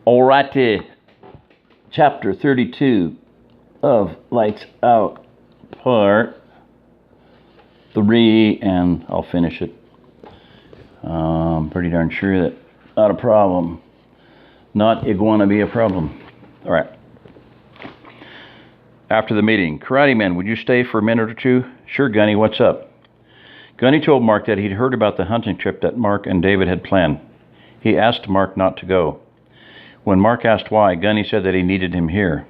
Alrighty, chapter 32 of Lights Out, part 3, and I'll finish it. I'm pretty darn sure that not a problem. Not gonna be a problem. Alright. After the meeting, Karate Man, would you stay for a minute or two? Sure, Gunny, what's up? Gunny told Mark that he'd heard about the hunting trip that Mark and David had planned. He asked Mark not to go. When Mark asked why, Gunny said that he needed him here.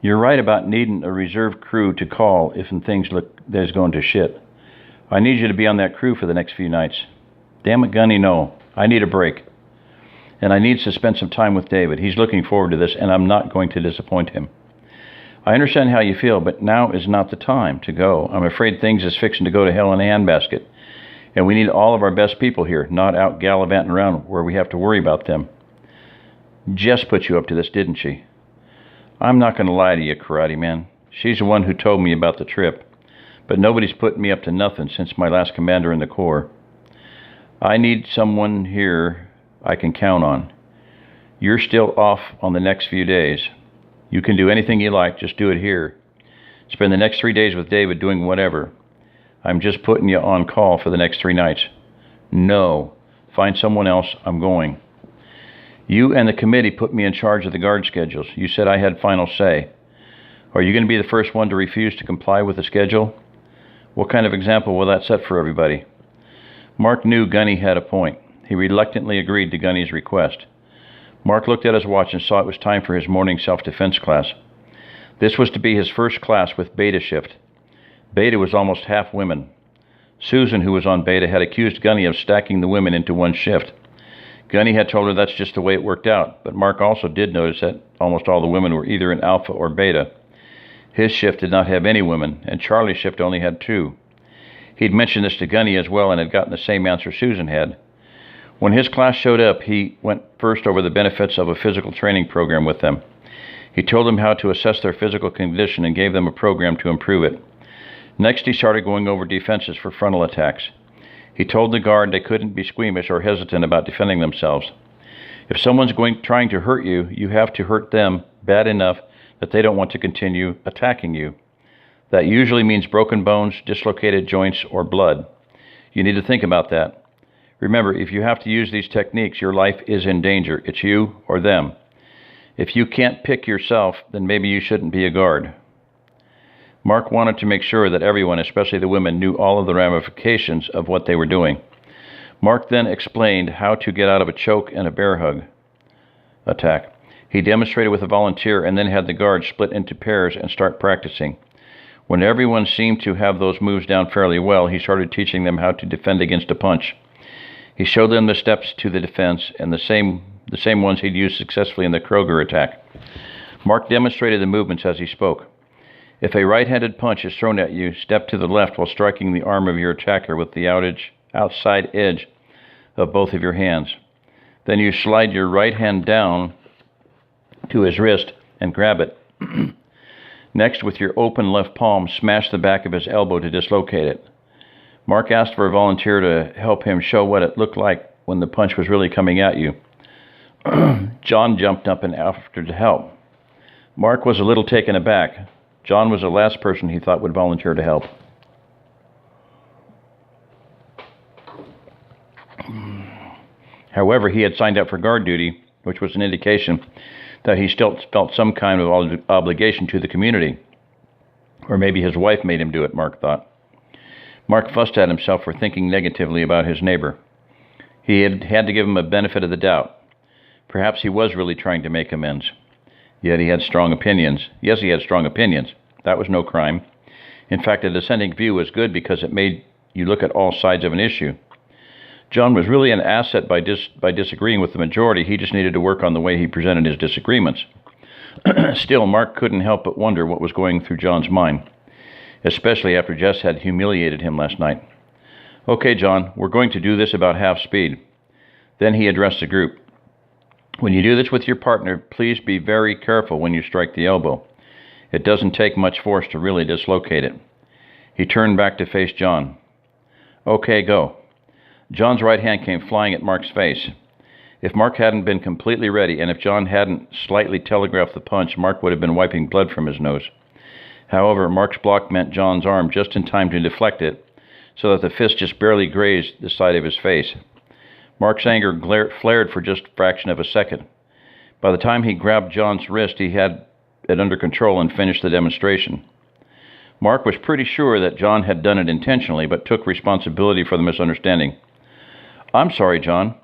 You're right about needing a reserve crew to call if things look there's going to shit. I need you to be on that crew for the next few nights. Damn it, Gunny, no. I need a break. And I need to spend some time with David. He's looking forward to this, and I'm not going to disappoint him. I understand how you feel, but now is not the time to go. I'm afraid things is fixing to go to hell in a handbasket. And we need all of our best people here, not out gallivanting around where we have to worry about them. Jess put you up to this, didn't she? I'm not going to lie to you, Karate Man. She's the one who told me about the trip. But nobody's put me up to nothing since my last commander in the Corps. I need someone here I can count on. You're still off on the next few days. You can do anything you like, just do it here. Spend the next 3 days with David doing whatever. I'm just putting you on call for the next 3 nights. No. Find someone else. I'm going. You and the committee put me in charge of the guard schedules. You said I had final say. Are you going to be the first one to refuse to comply with the schedule? What kind of example will that set for everybody? Mark knew Gunny had a point. He reluctantly agreed to Gunny's request. Mark looked at his watch and saw it was time for his morning self-defense class. This was to be his first class with Beta shift. Beta was almost half women. Susan, who was on Beta, had accused Gunny of stacking the women into one shift. Gunny had told her that's just the way it worked out, but Mark also did notice that almost all the women were either in Alpha or Beta. His shift did not have any women, and Charlie's shift only had 2. He'd mentioned this to Gunny as well and had gotten the same answer Susan had. When his class showed up, he went first over the benefits of a physical training program with them. He told them how to assess their physical condition and gave them a program to improve it. Next, he started going over defenses for frontal attacks. He told the guard they couldn't be squeamish or hesitant about defending themselves. If someone's trying to hurt you, you have to hurt them bad enough that they don't want to continue attacking you. That usually means broken bones, dislocated joints, or blood. You need to think about that. Remember, if you have to use these techniques, your life is in danger. It's you or them. If you can't pick yourself, then maybe you shouldn't be a guard. Mark wanted to make sure that everyone, especially the women, knew all of the ramifications of what they were doing. Mark then explained how to get out of a choke and a bear hug attack. He demonstrated with a volunteer and then had the guards split into pairs and start practicing. When everyone seemed to have those moves down fairly well, he started teaching them how to defend against a punch. He showed them the steps to the defense and the same ones he'd used successfully in the Kroger attack. Mark demonstrated the movements as he spoke. If a right-handed punch is thrown at you, step to the left while striking the arm of your attacker with the outside edge of both of your hands. Then you slide your right hand down to his wrist and grab it. Next, with your open left palm, smash the back of his elbow to dislocate it. Mark asked for a volunteer to help him show what it looked like when the punch was really coming at you. John jumped up and offered to help. Mark was a little taken aback. John was the last person he thought would volunteer to help. However, he had signed up for guard duty, which was an indication that he still felt some kind of obligation to the community. Or maybe his wife made him do it, Mark thought. Mark fussed at himself for thinking negatively about his neighbor. He had to give him a benefit of the doubt. Perhaps he was really trying to make amends. Yet he had strong opinions. Yes, he had strong opinions. That was no crime. In fact, a dissenting view was good because it made you look at all sides of an issue. John was really an asset by disagreeing with the majority. He just needed to work on the way he presented his disagreements. Still, Mark couldn't help but wonder what was going through John's mind, especially after Jess had humiliated him last night. Okay, John, we're going to do this about half speed. Then he addressed the group. When you do this with your partner, please be very careful when you strike the elbow. It doesn't take much force to really dislocate it. He turned back to face John. Okay, go. John's right hand came flying at Mark's face. If Mark hadn't been completely ready, and if John hadn't slightly telegraphed the punch, Mark would have been wiping blood from his nose. However, Mark's block met John's arm just in time to deflect it, so that the fist just barely grazed the side of his face. Mark's anger flared for just a fraction of a second. By the time he grabbed John's wrist, he had it under control and finished the demonstration. Mark was pretty sure that John had done it intentionally, but took responsibility for the misunderstanding. "I'm sorry, John.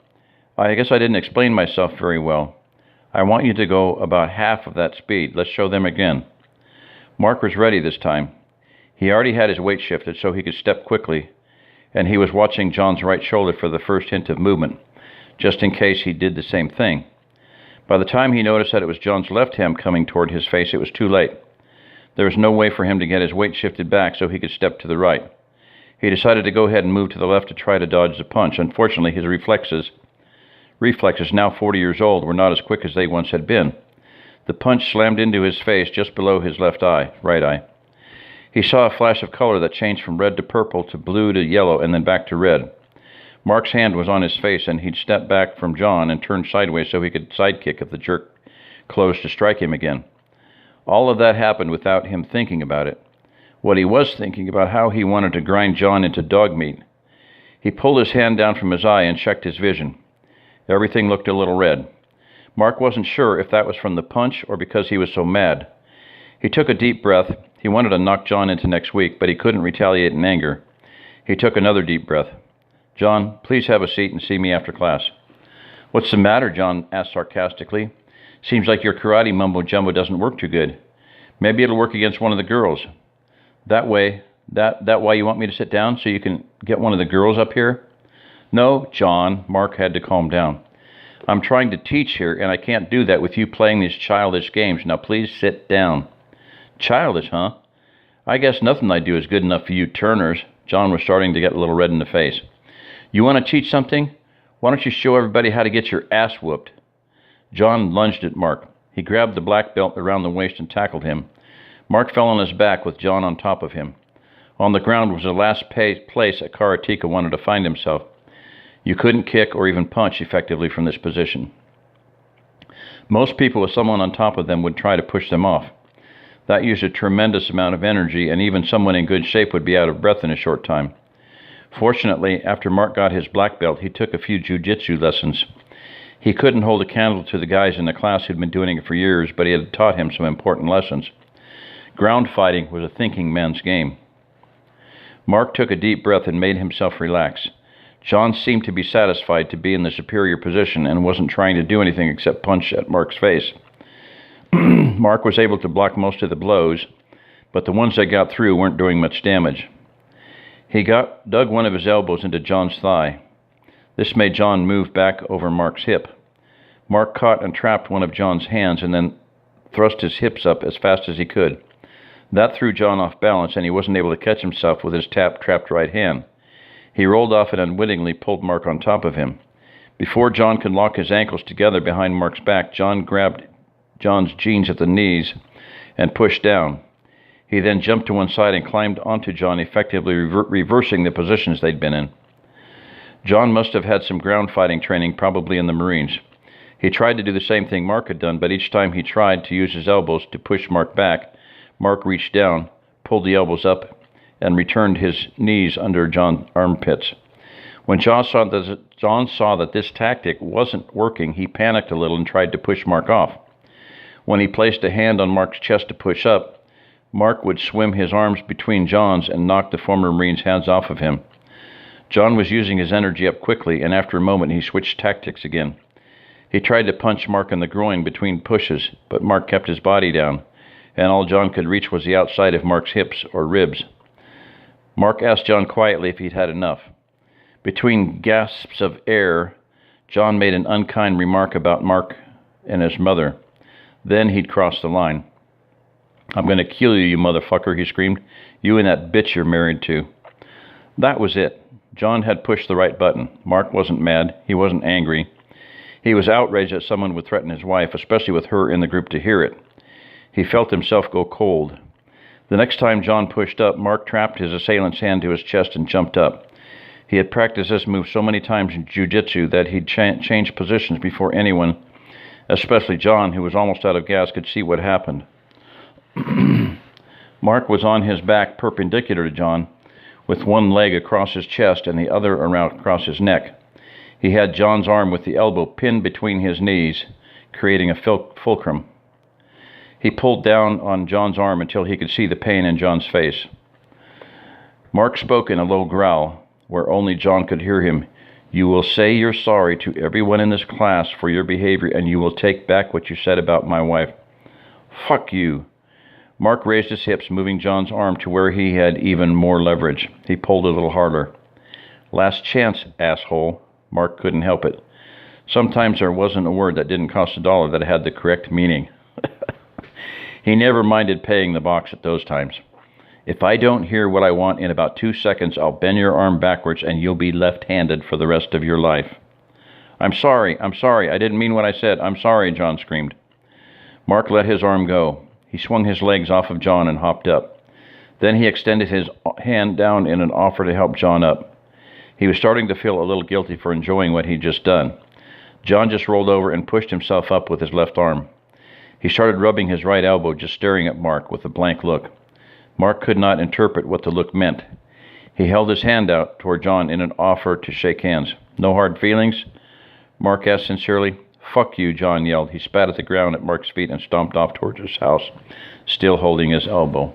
I guess I didn't explain myself very well. I want you to go about half of that speed. Let's show them again." Mark was ready this time. He already had his weight shifted so he could step quickly, and he was watching John's right shoulder for the first hint of movement, just in case he did the same thing. By the time he noticed that it was John's left hand coming toward his face, it was too late. There was no way for him to get his weight shifted back so he could step to the right. He decided to go ahead and move to the left to try to dodge the punch. Unfortunately, his reflexes, now 40 years old, were not as quick as they once had been. The punch slammed into his face just below his right eye. He saw a flash of color that changed from red to purple to blue to yellow and then back to red. Mark's hand was on his face, and he'd stepped back from John and turned sideways so he could sidekick if the jerk closed to strike him again. All of that happened without him thinking about it. What he was thinking about how he wanted to grind John into dog meat. He pulled his hand down from his eye and checked his vision. Everything looked a little red. Mark wasn't sure if that was from the punch or because he was so mad. He took a deep breath. He wanted to knock John into next week, but he couldn't retaliate in anger. He took another deep breath. "John, please have a seat and see me after class." "What's the matter?" John asked sarcastically. "Seems like your karate mumbo-jumbo doesn't work too good. Maybe it'll work against one of the girls." That why you want me to sit down, so you can get one of the girls up here?" "No, John," Mark had to calm down. "I'm trying to teach here, and I can't do that with you playing these childish games. Now please sit down." "Childish, huh? I guess nothing I do is good enough for you Turners." John was starting to get a little red in the face. "You want to teach something? Why don't you show everybody how to get your ass whooped?" John lunged at Mark. He grabbed the black belt around the waist and tackled him. Mark fell on his back with John on top of him. On the ground was the last place a karateka wanted to find himself. You couldn't kick or even punch effectively from this position. Most people with someone on top of them would try to push them off. That used a tremendous amount of energy, and even someone in good shape would be out of breath in a short time. Fortunately, after Mark got his black belt, he took a few jiu-jitsu lessons. He couldn't hold a candle to the guys in the class who'd been doing it for years, but he had taught him some important lessons. Ground fighting was a thinking man's game. Mark took a deep breath and made himself relax. John seemed to be satisfied to be in the superior position and wasn't trying to do anything except punch at Mark's face. Mark was able to block most of the blows, but the ones that got through weren't doing much damage. He dug one of his elbows into John's thigh. This made John move back over Mark's hip. Mark caught and trapped one of John's hands and then thrust his hips up as fast as he could. That threw John off balance, and he wasn't able to catch himself with his trapped right hand. He rolled off and unwittingly pulled Mark on top of him. Before John could lock his ankles together behind Mark's back, John grabbed John's jeans at the knees and pushed down. He then jumped to one side and climbed onto John, effectively reversing the positions they'd been in. John must have had some ground fighting training, probably in the Marines. He tried to do the same thing Mark had done, but each time he tried to use his elbows to push Mark back, Mark reached down, pulled the elbows up, and returned his knees under John's armpits. When John saw that this tactic wasn't working, he panicked a little and tried to push Mark off. When he placed a hand on Mark's chest to push up, Mark would swim his arms between John's and knock the former Marine's hands off of him. John was using his energy up quickly, and after a moment he switched tactics again. He tried to punch Mark in the groin between pushes, but Mark kept his body down, and all John could reach was the outside of Mark's hips or ribs. Mark asked John quietly if he'd had enough. Between gasps of air, John made an unkind remark about Mark and his mother. Then he'd crossed the line. "I'm going to kill you, you motherfucker," he screamed. "You and that bitch you're married to." That was it. John had pushed the right button. Mark wasn't mad. He wasn't angry. He was outraged that someone would threaten his wife, especially with her in the group to hear it. He felt himself go cold. The next time John pushed up, Mark trapped his assailant's hand to his chest and jumped up. He had practiced this move so many times in jiu-jitsu that he'd changed positions before anyone, especially John, who was almost out of gas, could see what happened. Mark was on his back perpendicular to John, with one leg across his chest and the other around across his neck. He had John's arm with the elbow pinned between his knees, creating a fulcrum. He pulled down on John's arm until he could see the pain in John's face. Mark spoke in a low growl, where only John could hear him. "You will say you're sorry to everyone in this class for your behavior, and you will take back what you said about my wife." "Fuck you." Mark raised his hips, moving John's arm to where he had even more leverage. He pulled a little harder. "Last chance, asshole." Mark couldn't help it. Sometimes there wasn't a word that didn't cost $1 that had the correct meaning. He never minded paying the box at those times. "If I don't hear what I want in about 2 seconds, I'll bend your arm backwards and you'll be left-handed for the rest of your life." I'm sorry, I didn't mean what I said. I'm sorry," John screamed. Mark let his arm go. He swung his legs off of John and hopped up. Then he extended his hand down in an offer to help John up. He was starting to feel a little guilty for enjoying what he'd just done. John just rolled over and pushed himself up with his left arm. He started rubbing his right elbow, just staring at Mark with a blank look. Mark could not interpret what the look meant. He held his hand out toward John in an offer to shake hands. "No hard feelings?" Mark asked sincerely. "Fuck you," John yelled. He spat at the ground at Mark's feet and stomped off towards his house, still holding his elbow.